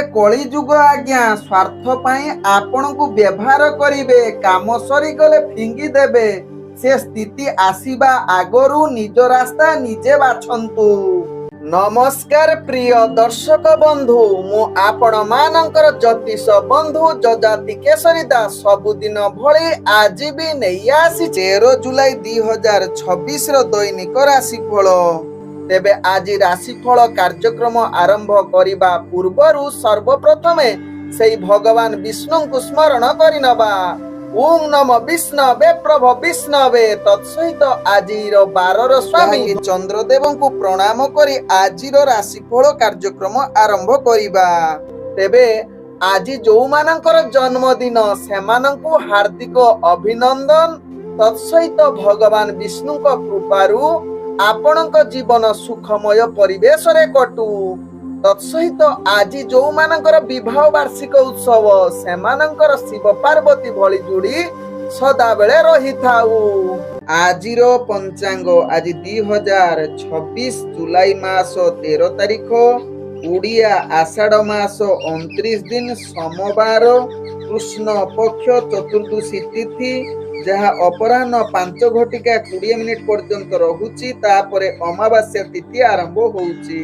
कली जुग आज्ञा स्वार्थ पाई आपनकु व्यवहार करिवे काम सरी गले फिंगी देबे से स्थिति आसीबा आगरु निज रास्ता निजे बाछंतु। नमस्कार प्रिय दर्शक बंधु मु आपण मानकर ज्योतिष बंधु जजाति केशरी दास सबुदिन भली आज भी नहीं आसी 13 जुलाई 2026 रो दैनिक राशिफल। तेबे आज राशिफल कार्यक्रम आरंभ करिबा पूर्वरु सर्वप्रथमे सेई भगवान विष्णु को स्मरण करिनबा। ओम नमो विष्णवे प्रभु विष्णवे तत्सहित आजिर बारर स्वामी चंद्रदेव को प्रणाम करी आजिर राशिफल कार्यक्रम आरंभ करिबा। तेबे आज जो मानकर जन्मदिन सेमानंकु हार्दिक अभिनंदन। तत्सहित भगवान विष्णु को कृपारु आपणक जीवन सुखमय परिवेश रे कटू। तत्सहित आज जो मानकर विवाह वार्षिक उत्सव सेमानकर शिव पार्वती भली जोड़ी सदा बेले रही थाऊ। आजिर पंचांग आज 2026 जुलाई मास 13 तारिख उड़िया आषाढ़ मास 29 दिन सोमवार कृष्ण पक्ष चतुर्दशी तिथि जहाँ अपराह्न 5 घटिका 20 मिनिट पर्यंत रहुची तापरे अमावास्या तिथि आरंभ होउची।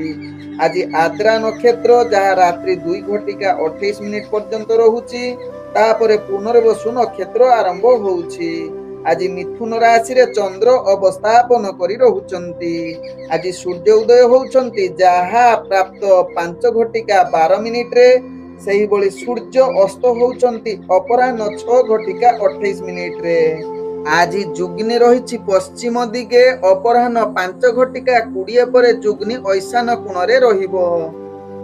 आज आद्रा नक्षत्र जहाँ रात्रि 2 घटिका 28 मिनिट पर्यंत रहुची तापरे पुनर्वसु नक्षत्र आरंभ होउची। आज मिथुन राशि रे चंद्र अवस्थापन करी रहुचंती। आज सूर्य उदय होउचंती जहाँ प्राप्त 5 घटिका 12 मिनिट रे सही बळी सूर्य अस्त होउचंती अपराह्न 6 घटिका 28 मिनिट रे। आज जुग्नि रहिछि पश्चिम दिगे अपराह्न 5 घटिका 20 परे जुग्नि ऐशान कोण रे रहिबो।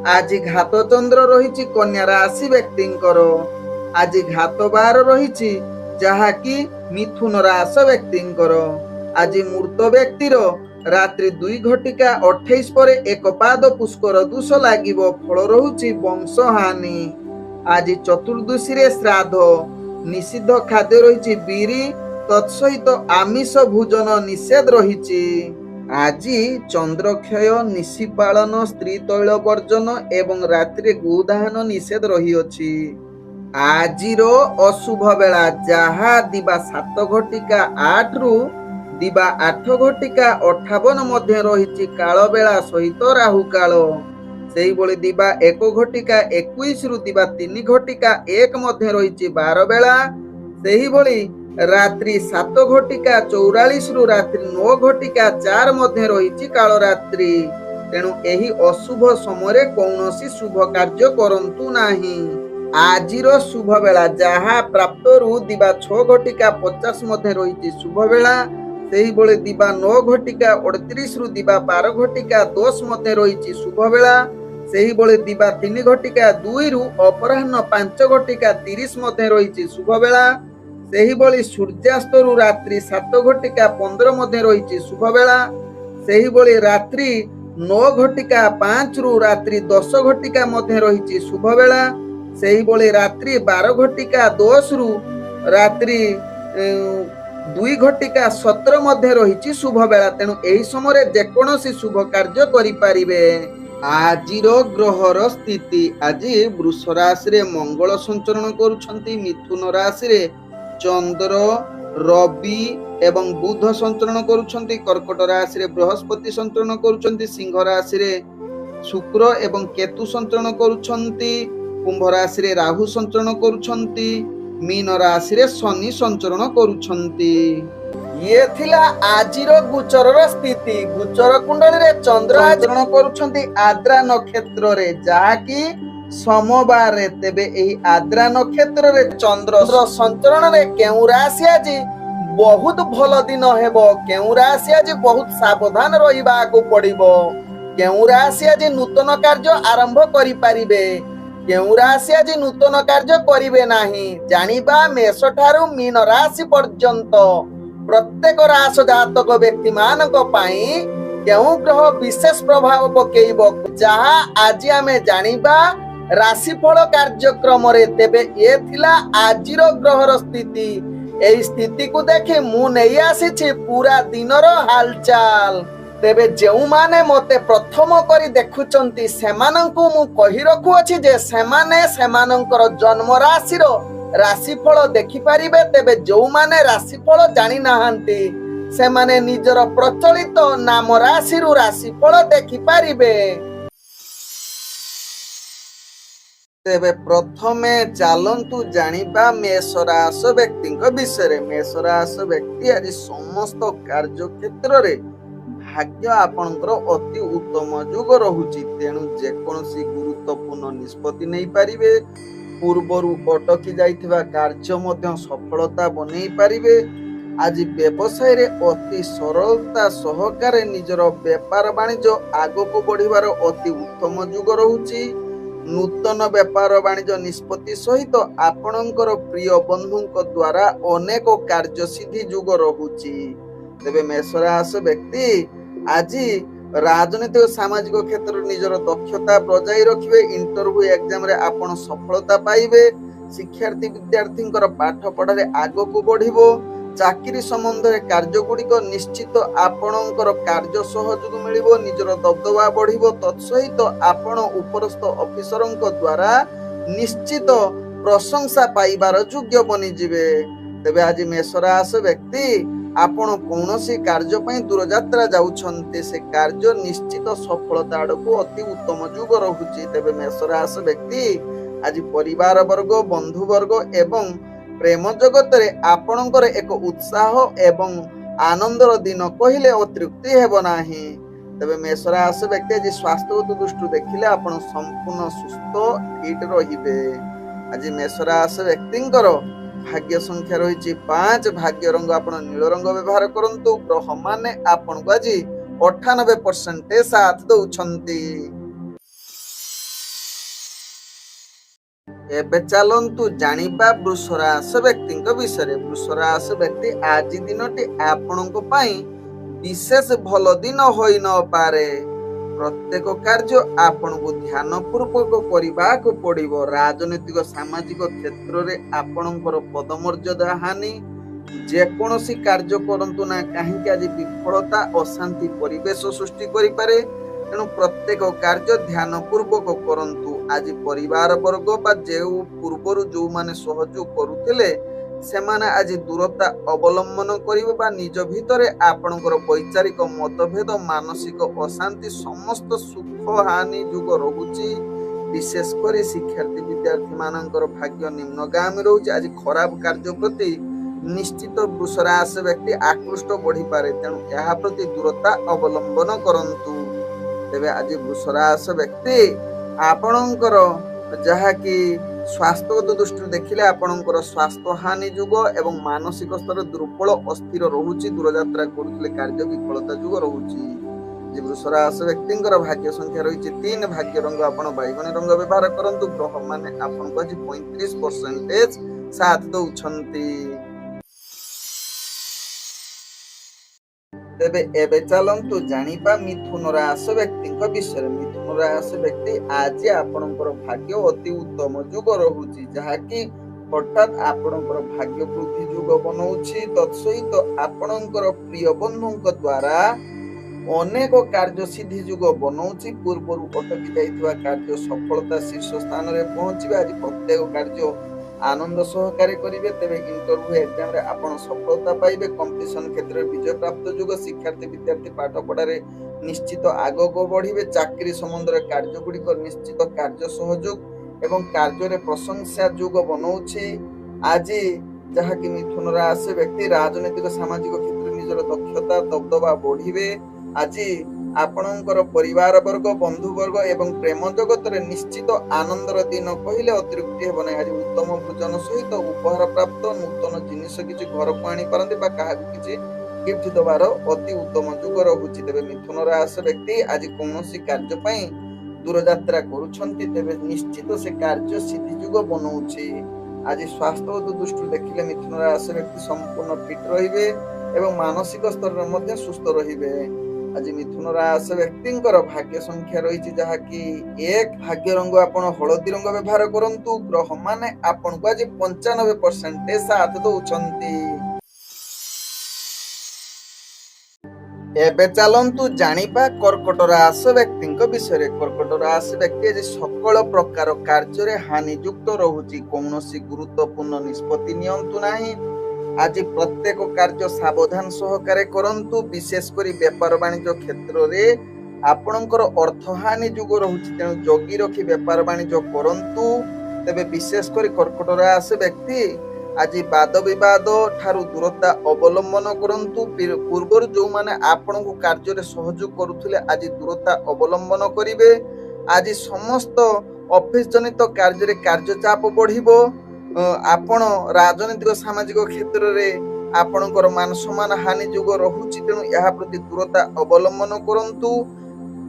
आज घात चंद्र रहिछि कन्या राशि व्यक्तिंकर। आज घात बार रहिछि जहा कि मिथुन राशि व्यक्तिंकर। आज मूर्त व्यक्तिर रात्रि 2 घटिका 28 परे एक पाद पुष्कर दोष लागिबो फल रहुछि वंश हानि। आज चतुर्दशी रे श्राद्ध निषिद्ध खाद्य रहिछि बीरी तत्सहित आमिष भोजन निषेध रहिछि। आज चंद्रक्षय निशि पालन स्त्री तैल वर्जन एवं रात्रि गोदान निषेध रहिअछि। आजिर अशुभ बेला जहा दिबा 7 घटिका 8 रु दिबा 8 घटिका 58 मध्य रहिछि काल बेला सहित राहु काल। सेही बळी दिबा 1 घटिका 21 रु दिबा 3 घटिका 1 मध्य रहिछि 12 बेला। सेही बळी रात्रि 7 घटिका 44 रु रात्रि 9 घटिका 4 मध्य रहिछि काल रात्रि। तेणु एही अशुभ समय कौनसी शुभ कार्य करंतु नाही। आजिर शुभ बेला जहा प्राप्त रु दिबा 6 घटिका 50 मध्य रहिछि शुभ बेला। सेही बळे दिबा 9 घटिका 38 रु दिबा 12 घटिका 10 मध्य रहिछि शुभ बेला। सेही बळे दिबा 3 घटिका 2 रु अपराह्न 5 घटिका 30 मध्य रहिछि शुभ बेला। सेही बळे सूर्यास्त रु रात्रि 7 घटिका 15 मध्य रहिछि शुभ बेला। सेही बळे रात्रि 9 घटिका 5 रु रात्रि 10 घटिका मध्य रहिछि शुभ बेला। सेही बळे रात्रि 12 घटिका 10 रु रात्रि 2 घटिका 17 मध्य रहिछि शुभ बेला। तेणु एही समय जेकोनोसी शुभ कार्य करि पारिबे। आजिर ग्रहर स्थिति आज वृष राशि रे मंगल संचरण करुछंती। मिथुन राशि रे चंद्र रवि एवं बुध संचरण करुछंती। कर्कट राशि रे बृहस्पति संचरण करुछंती। सिंह राशि रे शुक्र एवं केतु संचरण करुछंती। कुंभ राशि रे राहु संचरण करुछंती। मीन राशि रे शनि संचरण करुछंती। ये थिला आजिर गोचरर स्थिति। गोचर कुंडली रे चंद्र आचरण करुछंती आद्रा नक्षत्र रे जहा कि सोमवार रे। तेबे एही आद्रा नक्षत्र रे चंद्र संचरण रे केउ राशि आज बहुत भल दिन हेबो। केउ राशि आज बहुत सावधान रहिबा को पड़िबो। केउ राशि आज नूतन कार्य आरंभ करि पारिबे। केउ राशि आज नूतन कार्य करिवे नाही। जानिबा मेष ठारू मीन राशि पर्यंत प्रत्येक राशि जातक व्यक्ति मानक पाई केउ ग्रह विशेष प्रभाव पकेइबो जहा आज आमे जानिबा राशिफल कार्यक्रम रे। तेबे ए थिला आजिर ग्रहर स्थिति। एई स्थिति को देखि मु नै आसीछि पूरा दिनर हालचाल। तेबे जेउमाने मते प्रथम करी देखुचंती सेमानंकु मु कहि रखुअछि जे सेमाने सेमानंकर जन्म राशिर राशिफल देखि पारिबे। तेबे जेउमाने राशिफल जानि नाहांती सेमाने निजर प्रचलित नाम राशिरु राशिफल देखि पारिबे। तेबे प्रथमे चालंतु जानिबा मेष राशि व्यक्तिଙ୍କ विषय। मेष राशि व्यक्ति आज समस्त कार्य क्षेत्र रे भाग्य आपणकर अति उत्तम जुग रहुची। तेणु जेकोसी गुरुत्वपूर्ण निष्पत्ति नहीं पारिबे। पूर्वरु अटकी जाइथिबा कार्य मध्य सफलता बनै पारिबे। आज व्यवसाय रे अति सरलता सहकारे निजर व्यापार वाणिज्य आगको बढ़िबार अति उत्तम जुग रहुची। नूतन व्यापार वाणिज्य निष्पत्ति सहित आपणकर प्रिय बंधुଙ୍କ द्वारा अनेक कार्य सिद्धि जुग रहुची। तेबे मेष राशि व्यक्ति आज राजनीतिक सामाजिक क्षेत्र निजर दक्षता बजाय रखिबे। इंटरव्यू एग्जाम रे आपण सफलता पाइबे। शिक्षार्थी विद्यार्थी पाठ पढ़ारे आगको बढ़िबो। चाकरी संबंध रे कार्य गुड़िक निश्चित आपणकर कार्य सहयोग मिलिबो। निजर दबदबा बढ़िबो। तत्सहित आपण उपरस्थ ऑफिसरଙ୍କ द्वारा निश्चित प्रशंसा पाइबार योग्य बनि जिवे। तेबे आज मेष राशि व्यक्ति आपण कौनसी कार्य पई दूर यात्रा जाउछन्ते से कार्य निश्चित सफलता आड़को अति उत्तम जुग रहुची। तेबे मेष राशि व्यक्ति आज परिवार वर्ग बंधु वर्ग एवं प्रेम जगत रे आपणकर एक उत्साह एवं आनंदर दिन कहिले अतृप्ति हेबो नाही। तेबे मेष राशि व्यक्ति आज स्वास्थ्यगत दृष्टि देखिले आपण संपूर्ण सुस्थ फिट रहिबे। आज मेष राशि व्यक्तिंकर भाग्य संख्या रही 5। भाग्य रंग आपण नील रंग व्यवहार करंतु। ग्रह माने आपण को आज 98% साथ दउछंती। एबे चलंतु जानिबा वृष राशि व्यक्तिଙ୍କ विषय। वृष राशि व्यक्ति आज दिनटी आपणଙ୍କ ପାଇଁ विशेष भल दिन होई न पारे। प्रत्येक कार्य आपनको ध्यान पूर्वक करबा को पड़िबो। राजनीतिक सामाजिक क्षेत्र रे आपणकर पदमर्यादा हानि जेकोसी कार्य करंतु ना काहेकि आज विफलता अशांति परिवेश सृष्टि करि पारे। तेणु प्रत्येक कार्य ध्यान पूर्वक करंतु। आज परिवार वर्ग बा जेउ पूर्वरु जो माने सहयोग करुथिले सेमाने आज दूरता अवलंबन करिवे बा निज भितरे आपणकर वैचारिक मतभेद मानसिक अशांति समस्त सुख हानि जुग रहुची। विशेष करी शिक्षार्थी विद्यार्थी मानकर भाग्य निम्नगामी रहुची। आज खराब कार्य प्रति निश्चित वृष राशि व्यक्ति आकृष्ट बढ़ी पारे। तेणु यहा प्रति दूरता अवलंबन करंतु। तेबे आज वृष राशि व्यक्ति आपणकर जहा कि स्वास्थ्यगत दृष्टि देखिले आपणकर स्वास्थ्य हानि जुग एवं मानसिक स्तर दुर्बल अस्थिर रहुची। दूर यात्रा करुथिले कार्य विफलता जुग रहुची। वृष राशि व्यक्तिंकर भाग्य संख्या रही 3। भाग्य रंग आपण बैगनी रंग व्यवहार करंतु। ग्रह माने आपण को आज 35% साथ दउछंती। तेबे एबे चलंतु जानिबा मिथुन राशि व्यक्तिଙ୍କ विषय। मिथुन राशि व्यक्ति आज आपणकर भाग्य अति उत्तम जुग रहुची जहा कि हठात आपणकर भाग्य वृद्धि जुग बनौछि। तत्सहित आपणकर प्रिय बंधुଙ୍କ द्वारा अनेक कार्य सिद्धि जुग बनौछि। पूर्वरु अटकी जाइथिबा कार्य सफलता शीर्ष स्थान रे पहुंचिबे। आज प्रत्येक कार्य आनंद सहकारे करिवे। तेबे इंटरव्यू एग्जाम रे आपण सफलता पाइबे। कंपटीशन क्षेत्र रे विजय प्राप्त जुग। शिक्षार्थी विद्यार्थी पाठ पढ़ारे निश्चित आगको बढ़िबे। चाकरी संबंध रे कार्य गुडी को निश्चित कार्य सहयोग एवं कार्य रे प्रशंसा जुग बनौछि। आज जहा कि मिथुन राशि व्यक्ति राजनीतिक सामाजिक क्षेत्र निजर दक्षता दबदबा बढ़िबे। आज आपणकर परिवार वर्ग बंधु वर्ग एवं प्रेम जगत रे निश्चित आनंदर दिन कहिले अतिरिक्त हेब नै। आज उत्तम भोजन सहित उपहार प्राप्त नूतन जिनिस किछि घर को आनी पारंती बा काहाकु किछि गिफ्ट दबार अति उत्तम जुग रहुछि। तेबे मिथुन राशि व्यक्ति आज कोनोसी कार्य पई दूर यात्रा करूछंती। तेबे निश्चित से कार्य सिद्धि जुग बनौछि। आज स्वास्थ्यगत दृष्टि देखिले मिथुन राशि व्यक्ति संपूर्ण फिट रहिबे एवं मानसिक स्तर मध्ये सुस्थ रहिबे। आज मिथुन राशि व्यक्तिंकर भाग्य संख्या रही जहा कि 1। भाग्य रंग आपण हलदी रंग व्यवहार करंतु। ग्रह माने आपण को आज 95% साथ दउछंती। ଏବେ ଚାଲନ୍ତୁ ଜାଣିବା କର୍କଟ ରାଶି ବ୍ୟକ୍ତିଙ୍କ ବିଷୟରେ। କର୍କଟ ରାଶି ବ୍ୟକ୍ତି ଆଜି ସକଳ ପ୍ରକାର କାର୍ଯ୍ୟରେ ହାନିଯୁକ୍ତ ରହୁଛି। କୌଣସି ଗୁରୁତ୍ୱପୂର୍ଣ୍ଣ ନିଷ୍ପତ୍ତି ନିଅନ୍ତୁ ନାହିଁ। ଆଜି ପ୍ରତ୍ୟେକ କାର୍ଯ୍ୟ ସାବଧାନ ସହକାରେ କରନ୍ତୁ। ବିଶେଷ କରି ବେପାର ବାଣିଜ୍ୟ କ୍ଷେତ୍ରରେ ଆପଣଙ୍କର ଅର୍ଥହାନି ଯୋଗ ରହୁଛି, ତେଣୁ ଜଗି ରଖି ବେପାର ବାଣିଜ୍ୟ କରନ୍ତୁ। ତେବେ ବିଶେଷ କରି କର୍କଟ ରାଶି ବ୍ୟକ୍ତି ଆଜି ବାଦ ବିବାଦ ଠାରୁ ଦୂରତା ଅବଲମ୍ବନ କରନ୍ତୁ। ପୂର୍ବରୁ ଯେଉଁମାନେ ଆପଣଙ୍କୁ କାର୍ଯ୍ୟରେ ସହଯୋଗ କରୁଥିଲେ ଆଜି ଦୂରତା ଅବଲମ୍ବନ କରିବେ। ଆଜି ସମସ୍ତ ଅଫିସ ଜନିତ କାର୍ଯ୍ୟରେ କାର୍ଯ୍ୟଚାପ ବଢିବ। ଆପଣ ରାଜନୈତିକ ସାମାଜିକ କ୍ଷେତ୍ରରେ ଆପଣଙ୍କର ମାନ ସମ୍ମାନ ହାନି ଯୋଗ ରହୁଛି, ତେଣୁ ଏହା ପ୍ରତି ଦୂରତା ଅବଲମ୍ବନ କରନ୍ତୁ।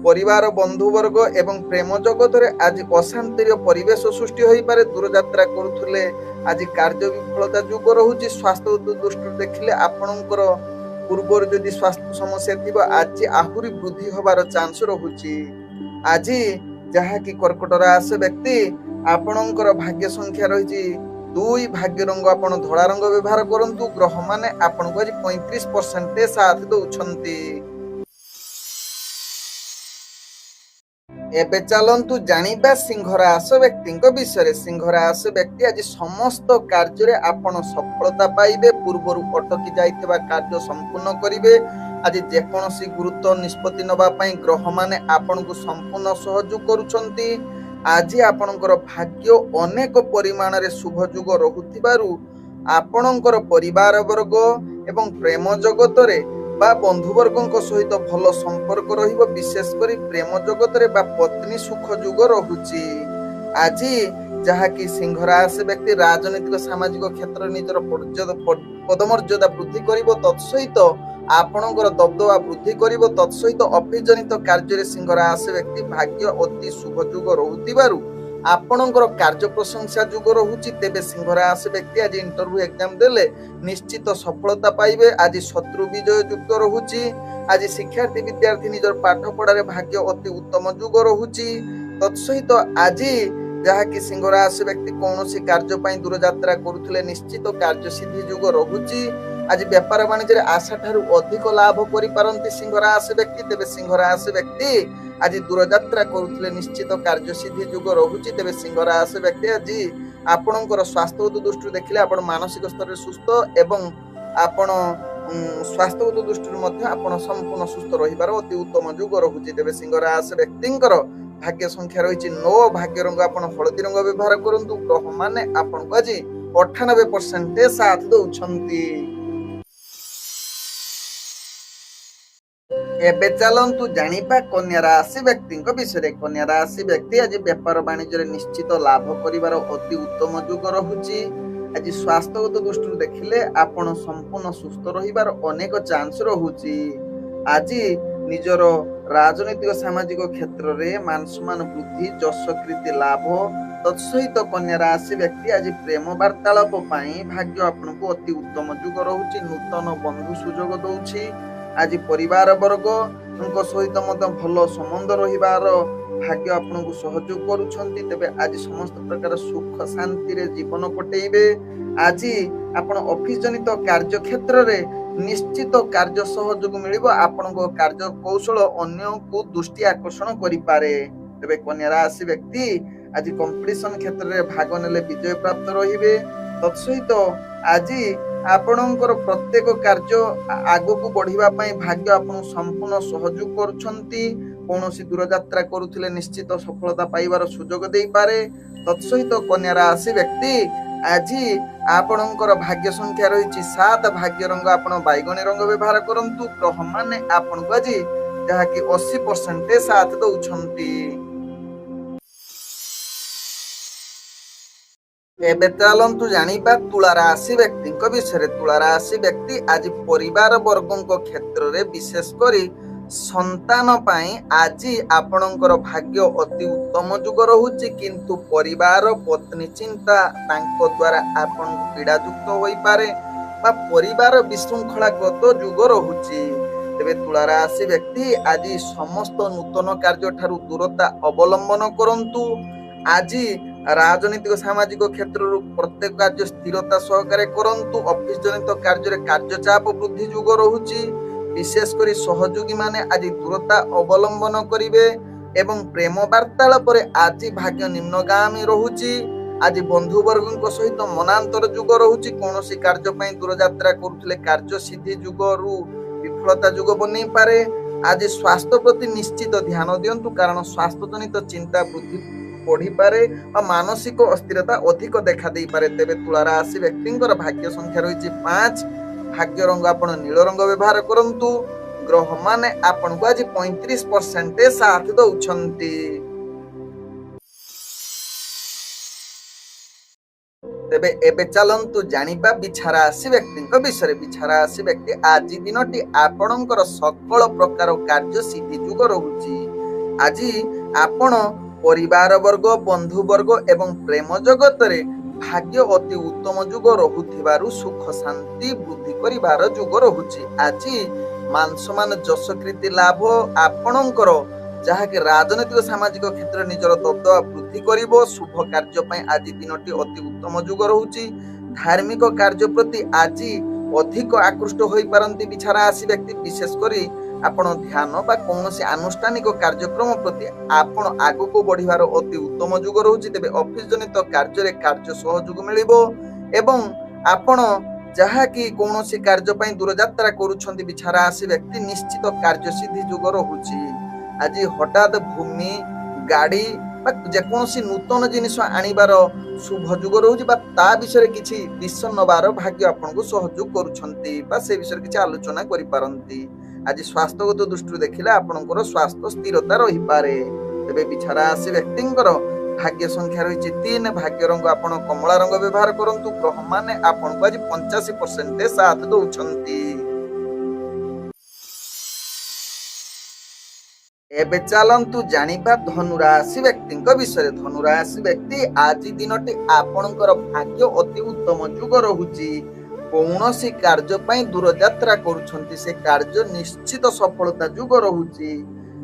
ପରିବାର ବନ୍ଧୁବର୍ଗ ଏବଂ ପ୍ରେମ ଜଗତରେ ଆଜି ଅଶାନ୍ତିର ପରିବେଶ ସୃଷ୍ଟି ହୋଇପାରେ। ଦୂରଯାତ୍ରା କରୁଥିଲେ ଆଜି କାର୍ଯ୍ୟ ବିଫଳତା ଯୋଗ ରହୁଛି। ସ୍ୱାସ୍ଥ୍ୟ ଦୃଷ୍ଟିରୁ ଦେଖିଲେ ଆପଣଙ୍କର ପୂର୍ବରୁ ଯଦି ସ୍ୱାସ୍ଥ୍ୟ ସମସ୍ୟା ଥିବ ଆଜି ଆହୁରି ବୃଦ୍ଧି ହେବାର ଚାନ୍ସ ରହୁଛି। ଆଜି ଯାହାକି କର୍କଟ ରାଶି ବ୍ୟକ୍ତି ଆପଣଙ୍କର ଭାଗ୍ୟ ସଂଖ୍ୟା ରହିଛି 2, ଭାଗ୍ୟ ରଙ୍ଗ ଆପଣ ଧଳା ରଙ୍ଗ ବ୍ୟବହାର କରନ୍ତୁ। ଗ୍ରହମାନେ ଆପଣଙ୍କୁ ଆଜି 35% ସାଥ ଦଉଛନ୍ତି। ଏବେ ଚାଲନ୍ତୁ ଜାଣିବା ସିଂହ ରାଶି ବ୍ୟକ୍ତିଙ୍କ ବିଷୟରେ। ସିଂହ ରାଶି ବ୍ୟକ୍ତି ଆଜି ସମସ୍ତ କାର୍ଯ୍ୟରେ ଆପଣ ସଫଳତା ପାଇବେ। ପୂର୍ବରୁ ଅଟକି ଯାଇଥିବା କାର୍ଯ୍ୟ ସମ୍ପୂର୍ଣ୍ଣ କରିବେ। ଆଜି ଯେକୌଣସି ଗୁରୁତ୍ୱ ନିଷ୍ପତ୍ତି ନେବା ପାଇଁ ଗ୍ରହମାନେ ଆପଣଙ୍କୁ ସମ୍ପୂର୍ଣ୍ଣ ସହଯୋଗ କରୁଛନ୍ତି। ଆଜି ଆପଣଙ୍କର ଭାଗ୍ୟ ଅନେକ ପରିମାଣରେ ଶୁଭ ଯୋଗ ରହୁଥିବାରୁ ଆପଣଙ୍କର ପରିବାର ବର୍ଗ ଏବଂ ପ୍ରେମ ଜଗତରେ ବା ବନ୍ଧୁବର୍ଗଙ୍କ ସହିତ ଭଲ ସମ୍ପର୍କ ରହିବ। ବିଶେଷ କରି ପ୍ରେମ ଜଗତରେ ବା ପତ୍ନୀ ସୁଖ ଯୋଗ ରହୁଛି। ଆଜି ଯାହାକି ସିଂହ ରାଶି ବ୍ୟକ୍ତି ରାଜନୈତିକ ସାମାଜିକ କ୍ଷେତ୍ରରେ ନିଜର ପଦମର୍ଯ୍ୟାଦା ବୃଦ୍ଧି କରିବ। ତତ୍ସହିତ ଆପଣଙ୍କର ଦବଦବା ବୃଦ୍ଧି କରିବ। ତତ୍ସହିତ ଅଫିସ ଜନିତ କାର୍ଯ୍ୟରେ ସିଂହ ରାଶି ବ୍ୟକ୍ତି ଭାଗ୍ୟ ଅତି ଶୁଭ ଯୋଗ ରହୁଥିବାରୁ ଆପଣଙ୍କର କାର୍ଯ୍ୟ ପ୍ରଶଂସା ଯୋଗ ରହୁଛି। ତେବେ ସିଂହ ରାଶି ବ୍ୟକ୍ତି ଆଜି ଇଣ୍ଟରଭ୍ୟୁ ଏକ୍ଜାମ ଦେଲେ ନିଶ୍ଚିତ ସଫଳତା ପାଇବେ। ଆଜି ଶତ୍ରୁ ବିଜୟ ଯୁକ୍ତ ରହୁଛି। ଆଜି ଶିକ୍ଷାର୍ଥୀ ବିଦ୍ୟାର୍ଥୀ ନିଜର ପାଠ ପଢାରେ ଭାଗ୍ୟ ଅତି ଉତ୍ତମ ଯୋଗ ରହୁଛି। ତତ୍ସହିତ ଆଜି ଯାହାକି ସିଂହ ରାଶି ବ୍ୟକ୍ତି କୌଣସି କାର୍ଯ୍ୟ ପାଇଁ ଦୂରଯାତ୍ରା କରୁଥିଲେ ନିଶ୍ଚିତ କାର୍ଯ୍ୟସିଦ୍ଧି ଯୋଗ ରହୁଛି। ଆଜି ବେପାର ବାଣିଜ୍ୟରେ ଆଶା ଠାରୁ ଅଧିକ ଲାଭ କରିପାରନ୍ତି ସିଂହ ରାଶି ବ୍ୟକ୍ତି। ତେବେ ସିଂହ ରାଶି ବ୍ୟକ୍ତି ଆଜି ଦୂରଯାତ୍ରା କରୁଥିଲେ ନିଶ୍ଚିତ କାର୍ଯ୍ୟସିଦ୍ଧି ଯୋଗ ରହୁଛି। ତେବେ ସିଂହ ରାଶି ବ୍ୟକ୍ତି ଆଜି ଆପଣଙ୍କର ସ୍ୱାସ୍ଥ୍ୟଗତ ଦୃଷ୍ଟିରୁ ଦେଖିଲେ ଆପଣ ମାନସିକ ସ୍ତରରେ ସୁସ୍ଥ ଏବଂ ଆପଣ ସ୍ୱାସ୍ଥ୍ୟଗତ ଦୃଷ୍ଟିରୁ ମଧ୍ୟ ଆପଣ ସମ୍ପୂର୍ଣ୍ଣ ସୁସ୍ଥ ରହିବାର ଅତି ଉତ୍ତମ ଯୋଗ ରହୁଛି। ତେବେ ସିଂହ ରାଶି ବ୍ୟକ୍ତିଙ୍କର ଭାଗ୍ୟ ସଂଖ୍ୟା ରହିଛି 9, ଭାଗ୍ୟ ରଙ୍ଗ ଆପଣ ହଳଦୀ ରଙ୍ଗ ବ୍ୟବହାର କରନ୍ତୁ। ଗ୍ରହମାନେ ଆପଣଙ୍କୁ ଆଜି 98% ସାଥ ଦଉଛନ୍ତି। ଏବେ ଚାଲନ୍ତୁ ଜାଣିବା କନ୍ୟା ରାଶି ବ୍ୟକ୍ତିଙ୍କ ବିଷୟରେ। କନ୍ୟା ରାଶି ବ୍ୟକ୍ତି ଆଜି ବେପାର ବାଣିଜ୍ୟରେ ନିଶ୍ଚିତ ଲାଭ କରିବାର ଅତି ଉତ୍ତମ ଯୋଗ ରହୁଛି। ଆଜି ସ୍ୱାସ୍ଥ୍ୟଗତ ଦୃଷ୍ଟିରୁ ଦେଖିଲେ ଆପଣ ସମ୍ପୂର୍ଣ୍ଣ ସୁସ୍ଥ ରହିବାର ଅନେକ ଚାନ୍ସ ରହୁଛି। ଆଜି ନିଜର ରାଜନୈତିକ ସାମାଜିକ କ୍ଷେତ୍ରରେ ମାନ ସମ୍ମାନ ବୃଦ୍ଧି, ଯଶ କୀର୍ତ୍ତି ଲାଭ। ତତ୍ସହିତ କନ୍ୟା ରାଶି ବ୍ୟକ୍ତି ଆଜି ପ୍ରେମ ବାର୍ତ୍ତାଳାପ ପାଇଁ ଭାଗ୍ୟ ଆପଣଙ୍କୁ ଅତି ଉତ୍ତମ ଯୋଗ ରହୁଛି। ନୂତନ ବନ୍ଧୁ ସୁଯୋଗ ଦଉଛି। ଆଜି ପରିବାର ବର୍ଗଙ୍କ ସହିତ ମଧ୍ୟ ଭଲ ସମ୍ବନ୍ଧ ରହିବାର ଭାଗ୍ୟ ଆପଣଙ୍କୁ ସହଯୋଗ କରୁଛନ୍ତି। ତେବେ ଆଜି ସମସ୍ତ ପ୍ରକାର ସୁଖ ଶାନ୍ତିରେ ଜୀବନ କଟେଇବେ। ଆଜି ଆପଣ ଅଫିସ ଜନିତ କାର୍ଯ୍ୟ କ୍ଷେତ୍ରରେ ନିଶ୍ଚିତ କାର୍ଯ୍ୟ ସହଯୋଗ ମିଳିବ। ଆପଣଙ୍କ କାର୍ଯ୍ୟ କୌଶଳ ଅନ୍ୟକୁ ଦୃଷ୍ଟି ଆକର୍ଷଣ କରିପାରେ। ତେବେ କନ୍ୟା ରାଶି ବ୍ୟକ୍ତି ଆଜି କମ୍ପିଟିସନ କ୍ଷେତ୍ରରେ ଭାଗ ନେଲେ ବିଜୟ ପ୍ରାପ୍ତ ରହିବେ। ତତ୍ସହିତ ଆଜି ଆପଣଙ୍କର ପ୍ରତ୍ୟେକ କାର୍ଯ୍ୟ ଆଗକୁ ବଢିବା ପାଇଁ ଭାଗ୍ୟ ଆପଣଙ୍କୁ ସମ୍ପୂର୍ଣ୍ଣ ସହଯୋଗ କରୁଛନ୍ତି। କୌଣସି ଦୂରଯାତ୍ରା କରୁଥିଲେ ନିଶ୍ଚିତ ସଫଳତା ପାଇବାର ସୁଯୋଗ ଦେଇପାରେ। ତତ୍ସହିତ କନ୍ୟା ରାଶି ବ୍ୟକ୍ତି ଆଜି ଆପଣଙ୍କର ଭାଗ୍ୟ ସଂଖ୍ୟା ରହିଛି 7, ଭାଗ୍ୟ ରଙ୍ଗ ଆପଣ ବାଇଗଣୀ ରଙ୍ଗ ବ୍ୟବହାର କରନ୍ତୁ। ଗ୍ରହମାନେ ଆପଣଙ୍କୁ ଆଜି ଯାହାକି 80% ସାଥ ଦଉଛନ୍ତି। ଏବେ ଚାଲନ୍ତୁ ଜାଣିବା ତୁଳା ରାଶି ବ୍ୟକ୍ତିଙ୍କ ବିଷୟରେ। ତୁଳା ରାଶି ବ୍ୟକ୍ତି ଆଜି ପରିବାର ବର୍ଗଙ୍କ କ୍ଷେତ୍ରରେ ବିଶେଷ କରି ସନ୍ତାନ ପାଇଁ ଆଜି ଆପଣଙ୍କର ଭାଗ୍ୟ ଅତି ଉତ୍ତମ ଯୋଗ ରହୁଛି। କିନ୍ତୁ ପରିବାର ପତ୍ନୀ ଚିନ୍ତା ତାଙ୍କ ଦ୍ୱାରା ଆପଣଙ୍କୁ ପୀଡ଼ାଯୁକ୍ତ ହୋଇପାରେ ବା ପରିବାର ବିଶୃଙ୍ଖଳାଗତ ଯୋଗ ରହୁଛି। ତେବେ ତୁଳା ରାଶି ବ୍ୟକ୍ତି ଆଜି ସମସ୍ତ ନୂତନ କାର୍ଯ୍ୟ ଠାରୁ ଦୂରତା ଅବଲମ୍ବନ କରନ୍ତୁ। ଆଜି ରାଜନୈତିକ ସାମାଜିକ କ୍ଷେତ୍ରରୁ ପ୍ରତ୍ୟେକ କାର୍ଯ୍ୟ ସ୍ଥିରତା ସହକାରେ କରନ୍ତୁ। ଅଫିସ ଜନିତ କାର୍ଯ୍ୟରେ କାର୍ଯ୍ୟଚାପ ବୃଦ୍ଧି ଯୋଗ ରହୁଛି। ବିଶେଷ କରି ସହଯୋଗୀ ମାନେ ଆଜି ଦୂରତା ଅବଲମ୍ବନ କରିବେ ଏବଂ ପ୍ରେମ ବାର୍ତ୍ତାଳାପରେ ଆଜି ଭାଗ୍ୟ ନିମ୍ନଗାମୀ ରହୁଛି। ଆଜି ବନ୍ଧୁବର୍ଗଙ୍କ ସହିତ ମନାନ୍ତର ଯୁଗ ରହୁଛି। କୌଣସି କାର୍ଯ୍ୟ ପାଇଁ ଦୂରଯାତ୍ରା କରୁଥିଲେ କାର୍ଯ୍ୟ ସିଦ୍ଧି ଯୁଗରୁ ବିଫଳତା ଯୁଗ ବନେଇ ପାରେ। ଆଜି ସ୍ୱାସ୍ଥ୍ୟ ପ୍ରତି ନିଶ୍ଚିତ ଧ୍ୟାନ ଦିଅନ୍ତୁ, କାରଣ ସ୍ୱାସ୍ଥ୍ୟ ଜନିତ ଚିନ୍ତା ବୃଦ୍ଧି ବଢିପାରେ ବା ମାନସିକ ଅସ୍ଥିରତା ଅଧିକ ଦେଖା ଦେଇପାରେ। ତେବେ ତୁଳା ରାଶି ବ୍ୟକ୍ତିଙ୍କର ଭାଗ୍ୟ ସଂଖ୍ୟା ରହିଛି 5। ଭାଗ୍ୟ ରଙ୍ଗ ଆପଣ ନୀଳ ରଙ୍ଗ ବ୍ୟବହାର କରନ୍ତୁ। ଗ୍ରହ ମାନେ ଆପଣଙ୍କୁ ଆଜି 35% ସାଥ ଦଉଛନ୍ତି। ତେବେ ଏବେ ଚାଲନ୍ତୁ ଜାଣିବା ବିଛା ରାଶି ବ୍ୟକ୍ତିଙ୍କ ବିଷୟରେ। ବିଛା ରାଶି ବ୍ୟକ୍ତି ଆଜି ଦିନଟି ଆପଣଙ୍କର ସକଳ ପ୍ରକାର କାର୍ଯ୍ୟ ସିଦ୍ଧି ଯୁଗ ରହୁଛି। ଆଜି ଆପଣ ପରିବାର ବର୍ଗ, ବନ୍ଧୁ ବର୍ଗ ଏବଂ ପ୍ରେମ ଜଗତରେ ଭାଗ୍ୟ ଅତି ଉତ୍ତମ ଯୁଗ ରହୁଥିବାରୁ ସୁଖ ଶାନ୍ତି ବୃଦ୍ଧି କରିବାର ଯୁଗ ରହୁଛି। ଆଜି ମାନ ସମ୍ମାନ ଯଶ କୀର୍ତ୍ତି ଲାଭ ଆପଣଙ୍କର, ଯାହାକି ରାଜନୈତିକ ସାମାଜିକ କ୍ଷେତ୍ରରେ ନିଜର ଦବଦବା ବୃଦ୍ଧି କରିବ। ଶୁଭ କାର୍ଯ୍ୟ ପାଇଁ ଆଜି ଦିନଟି ଅତି ଉତ୍ତମ ଯୁଗ ରହୁଛି। ଧାର୍ମିକ କାର୍ଯ୍ୟ ପ୍ରତି ଆଜି ଅଧିକ ଆକୃଷ୍ଟ ହୋଇପାରନ୍ତି ବିଛା ରାଶି ବ୍ୟକ୍ତି। ବିଶେଷ କରି ଆପଣ ଧ୍ୟାନ ବା କୌଣସି ଆନୁଷ୍ଠାନିକ କାର୍ଯ୍ୟକ୍ରମ ପ୍ରତି ଆପଣ ଆଗକୁ ବଢିବାର ଅତି ଉତ୍ତମ ଯୁଗ ରହୁଛି। ତେବେ ଅଫିସ ଜନିତ କାର୍ଯ୍ୟରେ କାର୍ଯ୍ୟ ସହଯୋଗ ମିଳିବ ଏବଂ ଆପଣ ଯାହାକି କୌଣସି କାର୍ଯ୍ୟ ପାଇଁ ଦୂରଯାତ୍ରା କରୁଛନ୍ତି ବିଛା ରାଶି ବ୍ୟକ୍ତି, ନିଶ୍ଚିତ କାର୍ଯ୍ୟ ସିଦ୍ଧି ଯୁଗ ରହୁଛି। ଆଜି ହଠାତ୍ ଭୂମି, ଗାଡି ବା ଯେକୌଣସି ନୂତନ ଜିନିଷ ଆଣିବାର ଶୁଭ ଯୁଗ ରହୁଛି ବା ତା ବିଷୟରେ କିଛି ଡିସିସନ ନେବାର ଭାଗ୍ୟ ଆପଣଙ୍କୁ ସହଯୋଗ କରୁଛନ୍ତି ବା ସେ ବିଷୟରେ କିଛି ଆଲୋଚନା କରିପାରନ୍ତି। ଆଜି ସ୍ୱାସ୍ଥ୍ୟଗତ ଦୃଷ୍ଟିରୁ ଦେଖିଲେ ଆପଣଙ୍କର ସ୍ୱାସ୍ଥ୍ୟ ସ୍ଥିରତା ରହିପାରେ। ତେବେ ବିଛା ରାଶି ବ୍ୟକ୍ତିଙ୍କର ଭାଗ୍ୟ ସଂଖ୍ୟା ରହିଛି 3। ଭାଗ୍ୟ ରଙ୍ଗ ଆପଣ କମଳା ରଙ୍ଗ ବ୍ୟବହାର କରନ୍ତୁ। ଗ୍ରହ ମାନେ ଆପଣଙ୍କୁ ଆଜି 85% ସାଥ ଦଉଛନ୍ତି। ଏବେ ଚାଲନ୍ତୁ ଜାଣିବା ଧନୁ ରାଶି ବ୍ୟକ୍ତିଙ୍କ ବିଷୟରେ। ଧନୁ ରାଶି ବ୍ୟକ୍ତି ଆଜି ଦିନଟି ଆପଣଙ୍କର ଭାଗ୍ୟ ଅତି ଉତ୍ତମ ଯୁଗ ରହୁଛି। କୌଣସି କାର୍ଯ୍ୟ ପାଇଁ ଦୂରଯାତ୍ରା କରୁଛନ୍ତି, ସେ କାର୍ଯ୍ୟ ନିଶ୍ଚିତ ସଫଳତା ଯୁଗ ରହୁଛି।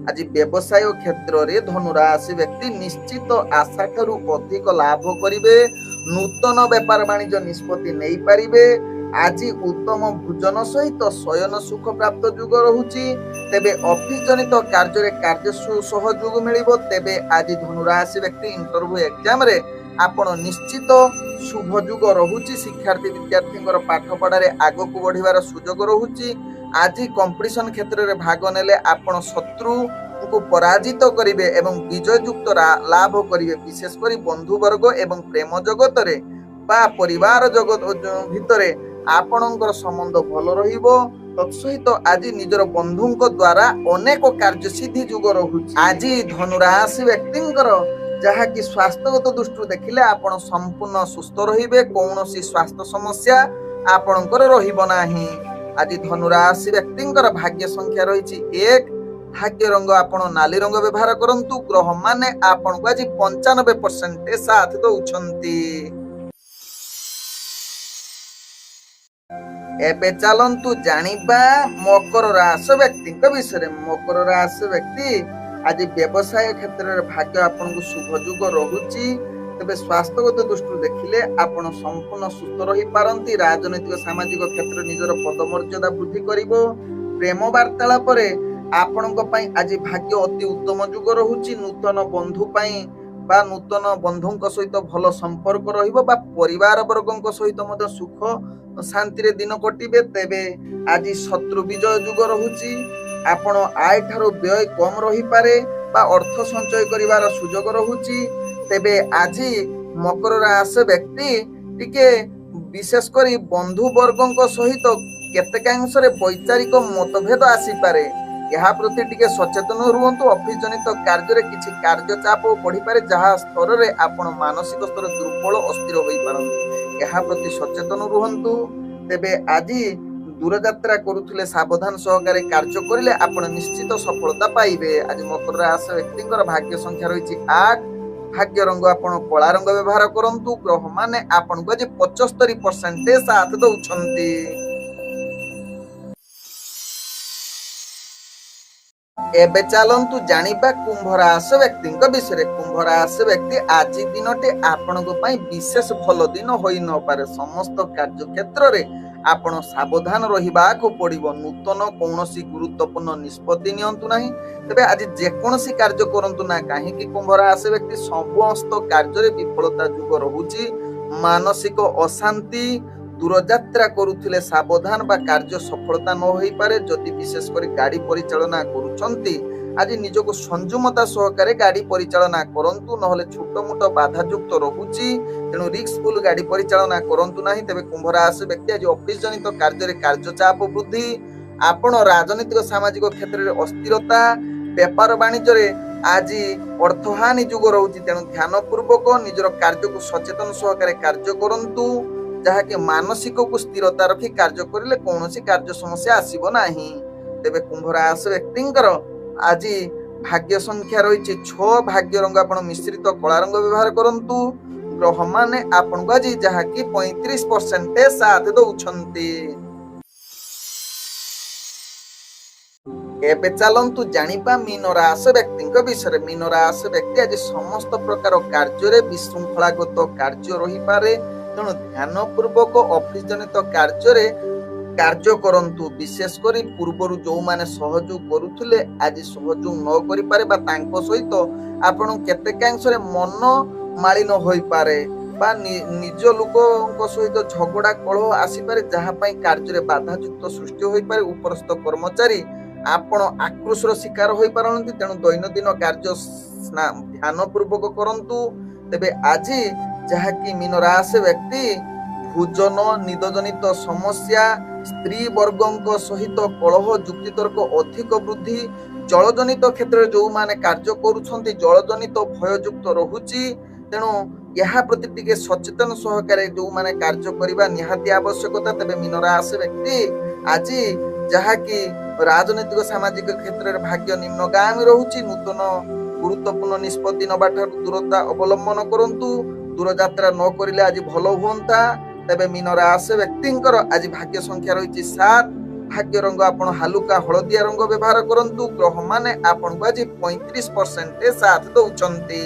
ଆଜି ବ୍ୟବସାୟ କ୍ଷେତ୍ରରେ ଧନୁ ରାଶି ବ୍ୟକ୍ତି ନିଶ୍ଚିତ ଆଶା ଠାରୁ ଅଧିକ ଲାଭ କରିବେ। ନୂତନ ବେପାର ବାଣିଜ୍ୟ ନିଷ୍ପତ୍ତି ନେଇପାରିବେ। ଆଜି ଉତ୍ତମ ଭୋଜନ ସହିତ ଶୟନ ସୁଖ ପ୍ରାପ୍ତ ଯୁଗ ରହୁଛି। ତେବେ ଅଫିସ ଜନିତ କାର୍ଯ୍ୟରେ କାର୍ଯ୍ୟ ସହଯୋଗ ମିଳିବ। ତେବେ ଆଜି ଧନୁ ରାଶି ବ୍ୟକ୍ତି ଇଣ୍ଟରଭ୍ୟୁ ଏକ୍ଜାମରେ ଆପଣ ନିଶ୍ଚିତ ଶୁଭ ଯୁଗ ରହୁଛି। ଶିକ୍ଷାର୍ଥୀ ବିଦ୍ୟାର୍ଥୀଙ୍କର ପାଠ ପଢାରେ ଆଗକୁ ବଢିବାର ସୁଯୋଗ ରହୁଛି। ଆଜି କମ୍ପିଟିସନ କ୍ଷେତ୍ରରେ ଭାଗ ନେଲେ ଆପଣ ଶତ୍ରୁଙ୍କୁ ପରାଜିତ କରିବେ ଏବଂ ବିଜୟ ଯୁକ୍ତ ଲାଭ କରିବେ। ବିଶେଷ କରି ବନ୍ଧୁ ବର୍ଗ ଏବଂ ପ୍ରେମ ଜଗତରେ ବା ପରିବାର ଜଗତ ଭିତରେ ଆପଣଙ୍କର ସମ୍ବନ୍ଧ ଭଲ ରହିବ। ତତ୍ସହିତ ଆଜି ନିଜର ବନ୍ଧୁଙ୍କ ଦ୍ୱାରା ଅନେକ କାର୍ଯ୍ୟ ସିଦ୍ଧି ଯୁଗ ରହୁଛି। ଆଜି ଧନୁ ରାଶି ବ୍ୟକ୍ତିଙ୍କର ଯାହାକି ସ୍ୱାସ୍ଥ୍ୟଗତ ଦୃଷ୍ଟିରୁ ଦେଖିଲେ ଆପଣ ସମ୍ପୂର୍ଣ୍ଣ ସୁସ୍ଥ ରହିବେ। କୌଣସି ସ୍ୱାସ୍ଥ୍ୟ ସମସ୍ୟା ଆପଣଙ୍କର ରହିବ ନାହିଁ। ଆଜି ଧନୁ ରାଶି ବ୍ୟକ୍ତିଙ୍କର ଭାଗ୍ୟ ସଂଖ୍ୟା ରହିଛି 1। ଭାଗ୍ୟ ରଙ୍ଗ ଆପଣ ନାଲି ରଙ୍ଗ ବ୍ୟବହାର କରନ୍ତୁ। ଗ୍ରହ ମାନେ ଆପଣଙ୍କୁ ଆଜି 95% ସାଥ ଦଉଛନ୍ତି। ଏବେ ଚାଲନ୍ତୁ ଜାଣିବା ମକର ରାଶି ବ୍ୟକ୍ତିଙ୍କ ବିଷୟରେ। ମକର ରାଶି ବ୍ୟକ୍ତି ଆଜି ବ୍ୟବସାୟ କ୍ଷେତ୍ରରେ ଭାଗ୍ୟ ଆପଣଙ୍କୁ ଶୁଭ ଯୁଗ ରହୁଛି। ତେବେ ସ୍ୱାସ୍ଥ୍ୟଗତ ଦୃଷ୍ଟିରୁ ଦେଖିଲେ ଆପଣ ସମ୍ପୂର୍ଣ୍ଣ ସୁସ୍ଥ ରହିପାରନ୍ତି। ରାଜନୈତିକ ସାମାଜିକ କ୍ଷେତ୍ରରେ ନିଜର ପଦମର୍ଯ୍ୟାଦା ବୃଦ୍ଧି କରିବ। ପ୍ରେମ ବାର୍ତ୍ତାଳାପରେ ଆପଣଙ୍କ ପାଇଁ ଆଜି ଭାଗ୍ୟ ଅତି ଉତ୍ତମ ଯୁଗ ରହୁଛି। ନୂତନ ବନ୍ଧୁ ପାଇଁ ବା ନୂତନ ବନ୍ଧୁଙ୍କ ସହିତ ଭଲ ସମ୍ପର୍କ ରହିବ ବା ପରିବାର ବର୍ଗଙ୍କ ସହିତ ମଧ୍ୟ ସୁଖ ଶାନ୍ତିରେ ଦିନ କଟିବେ। ତେବେ ଆଜି ଶତ୍ରୁ ବିଜୟ ଯୁଗ ରହୁଛି। ଆପଣ ଆୟ ଠାରୁ ବ୍ୟୟ କମ ରହିପାରେ ବା ଅର୍ଥ ସଞ୍ଚୟ କରିବାର ସୁଯୋଗ ରହୁଛି। ତେବେ ଆଜି ମକର ରାଶି ବ୍ୟକ୍ତି ଟିକେ ବିଶେଷ କରି ବନ୍ଧୁ ବର୍ଗଙ୍କ ସହିତ କେତେକାଂଶରେ ବୈଚାରିକ ମତଭେଦ ଆସିପାରେ। ଏହା ପ୍ରତି ଟିକେ ସଚେତନ ରୁହନ୍ତୁ। ଅଫିସ ଜନିତ କାର୍ଯ୍ୟରେ କିଛି କାର୍ଯ୍ୟ ଚାପ ବଢିପାରେ, ଯାହା ସ୍ତରରେ ଆପଣ ମାନସିକ ସ୍ତର ଦୁର୍ବଳ ଅସ୍ଥିର ହୋଇପାରନ୍ତି। ଏହା ପ୍ରତି ସଚେତନ ରୁହନ୍ତୁ। ତେବେ ଆଜି ଦୂରଯାତ୍ରା କରୁଥିଲେ ସାବଧାନ ସହକାରେ କାର୍ଯ୍ୟ କରିଲେ ଆପଣ ନିଶ୍ଚିତ ସଫଳତା ପାଇବେ। ଆଜି ମକର ରାଶି ବ୍ୟକ୍ତିଙ୍କର ଭାଗ୍ୟ ସଂଖ୍ୟା ରହିଛି 8। ଭାଗ୍ୟ ରଙ୍ଗ ଆପଣ କଳା ରଙ୍ଗ ବ୍ୟବହାର କରନ୍ତୁ। ଗ୍ରହ ମାନେ ଆପଣଙ୍କୁ ଆଜି 75% ସାଥ ଦଉଛନ୍ତି। ଏବେ ଚାଲନ୍ତୁ ଜାଣିବା କୁମ୍ଭ ରାଶି ବ୍ୟକ୍ତିଙ୍କ ବିଷୟରେ। କୁମ୍ଭ ରାଶି ବ୍ୟକ୍ତି ଆଜି ଦିନଟି ଆପଣଙ୍କ ପାଇଁ ବିଶେଷ ଭଲ ଦିନ ହୋଇ ନପାରେ। ସମସ୍ତ କାର୍ଯ୍ୟ କ୍ଷେତ୍ରରେ ଆପଣ ସାବଧାନ ରହିବାକୁ ପଡ଼ିବ। ନୂତନ କୌଣସି ଗୁରୁତ୍ୱପୂର୍ଣ୍ଣ ନିଷ୍ପତ୍ତି ନିଅନ୍ତୁ ନାହିଁ। ତେବେ ଆଜି ଯେକୌଣସି କାର୍ଯ୍ୟ କରନ୍ତୁ ନା କାହିଁକି କୁମ୍ଭ ରାଶି ବ୍ୟକ୍ତି ସମସ୍ତ କାର୍ଯ୍ୟରେ ବିଫଳତା ଯୋଗ ରହୁଛି। ମାନସିକ ଅଶାନ୍ତି, ଦୂରଯାତ୍ରା କରୁଥିଲେ ସାବଧାନ ବା କାର୍ଯ୍ୟ ସଫଳତା ନ ହୋଇପାରେ। ଯଦି ବିଶେଷ କରି ଗାଡ଼ି ପରିଚାଳନା କରୁଛନ୍ତି ଆଜି ନିଜକୁ ସଂଯମତା ସହକାରେ ଗାଡ଼ି ପରିଚାଳନା କରନ୍ତୁ, ନହେଲେ ଛୋଟ ମୋଟ ବାଧାଯୁକ୍ତ ରହୁଛି। ତେଣୁ ରିସ୍କଫୁଲ ଗାଡ଼ି ପରିଚାଳନା କରନ୍ତୁ ନାହିଁ। ତେବେ କୁମ୍ଭ ରାଶି ବ୍ୟକ୍ତି ଆଜି ଅଫିସ ଜନିତ କାର୍ଯ୍ୟରେ କାର୍ଯ୍ୟଚାପ ବୃଦ୍ଧି, ଆପଣ ରାଜନୈତିକ ସାମାଜିକ କ୍ଷେତ୍ରରେ ଅସ୍ଥିରତା, ବେପାର ବାଣିଜ୍ୟରେ ଆଜି ଅର୍ଥହାନି ଯୋଗ ରହୁଛି। ତେଣୁ ଧ୍ୟାନ ପୂର୍ବକ ନିଜର କାର୍ଯ୍ୟକୁ ସଚେତନ ସହକାରେ କାର୍ଯ୍ୟ କରନ୍ତୁ, ଯାହାକି ମାନସିକକୁ ସ୍ଥିରତା ରଖି କାର୍ଯ୍ୟ କରିଲେ କୌଣସି କାର୍ଯ୍ୟ ସମସ୍ୟା ଆସିବ ନାହିଁ। ତେବେ କୁମ୍ଭ ରାଶି ବ୍ୟକ୍ତିଙ୍କର ଆଜି ଭାଗ୍ୟ ସଂଖ୍ୟା ରହିଛି 6, ଭାଗ୍ୟ ରଙ୍ଗ ଆପଣ ମିଶ୍ରିତ କଳା ରଙ୍ଗ ବ୍ୟବହାର କରନ୍ତୁ। ଗ୍ରହମାନେ ଆପଣଙ୍କୁ ଆଜି ଯାହାକି 35% ସାଥ ଦଉଛନ୍ତି। ଏବେ ଚାଲନ୍ତୁ ଜାଣିବା ମୀନ ରାଶି ବ୍ୟକ୍ତିଙ୍କ ବିଷୟରେ। ମୀନ ରାଶି ବ୍ୟକ୍ତି ଆଜି ସମସ୍ତ ପ୍ରକାର କାର୍ଯ୍ୟରେ ବିଶୃଙ୍ଖଳାଗତ କାର୍ଯ୍ୟ ରହିପାରେ। ତେଣୁ ଧ୍ୟାନ ପୂର୍ବକ ଅଫିସ ଜନିତ କାର୍ଯ୍ୟରେ କାର୍ଯ୍ୟ କରନ୍ତୁ। ବିଶେଷ କରି ପୂର୍ବରୁ ଯେଉଁମାନେ ସହଯୋଗ କରୁଥିଲେ ଆଜି ସହଯୋଗ ନ କରିପାରେ ବା ତାଙ୍କ ସହିତ ଆପଣ କେତେକାଂଶରେ ମନ ମାଳିନ ହୋଇପାରେ ବା ନିଜ ଲୋକଙ୍କ ସହିତ ଝଗଡ଼ା କଳହ ଆସିପାରେ, ଯାହା ପାଇଁ କାର୍ଯ୍ୟରେ ବାଧାଯୁକ୍ତ ସୃଷ୍ଟି ହୋଇପାରେ। ଉପରସ୍ଥ କର୍ମଚାରୀ ଆପଣ ଆକ୍ରୋଶର ଶିକାର ହୋଇପାରନ୍ତି। ତେଣୁ ଦୈନନ୍ଦିନ କାର୍ଯ୍ୟ ଧ୍ୟାନ ପୂର୍ବକ କରନ୍ତୁ। ତେବେ ଆଜି ଯାହାକି ମୀନ ରାଶି ବ୍ୟକ୍ତି ଭୋଜନ, ନିଦଜନିତ ସମସ୍ୟା, ସ୍ତ୍ରୀ ବର୍ଗଙ୍କ ସହିତ କଳହ, ଯୁକ୍ତିତର୍କ ଅଧିକ ବୃଦ୍ଧି, ଜଳଜନିତ କ୍ଷେତ୍ରରେ ଯେଉଁମାନେ କାର୍ଯ୍ୟ କରୁଛନ୍ତି ଜଳଜନିତ ଭୟଯୁକ୍ତ ରହୁଛି। ତେଣୁ ଏହା ପ୍ରତି ଟିକେ ସଚେତନ ସହକାରେ ଯେଉଁମାନେ କାର୍ଯ୍ୟ କରିବା ନିହାତି ଆବଶ୍ୟକତା। ତେବେ ମୀନ ରାଶି ବ୍ୟକ୍ତି ଆଜି ଯାହାକି ରାଜନୈତିକ ସାମାଜିକ କ୍ଷେତ୍ରରେ ଭାଗ୍ୟ ନିମ୍ନଗାମୀ ରହୁଛି। ନୂତନ ଗୁରୁତ୍ୱପୂର୍ଣ୍ଣ ନିଷ୍ପତ୍ତି ନେବାଠାରୁ ଦୂରତା ଅବଲମ୍ବନ କରନ୍ତୁ। ଦୂରଯାତ୍ରା ନ କରିଲେ ଆଜି ଭଲ ହୁଅନ୍ତା। ତେବେ ମୀନ ରାଶି ବ୍ୟକ୍ତିଙ୍କର ଆଜି ଭାଗ୍ୟ ସଂଖ୍ୟା ରହିଛି 7, ଭାଗ୍ୟ ରଙ୍ଗ ଆପଣ ହାଲୁକା ହଳଦିଆ ରଙ୍ଗ ବ୍ୟବହାର କରନ୍ତୁ। ଗ୍ରହମାନେ ଆପଣଙ୍କୁ ଆଜି 35% ସାଥ ଦଉଛନ୍ତି।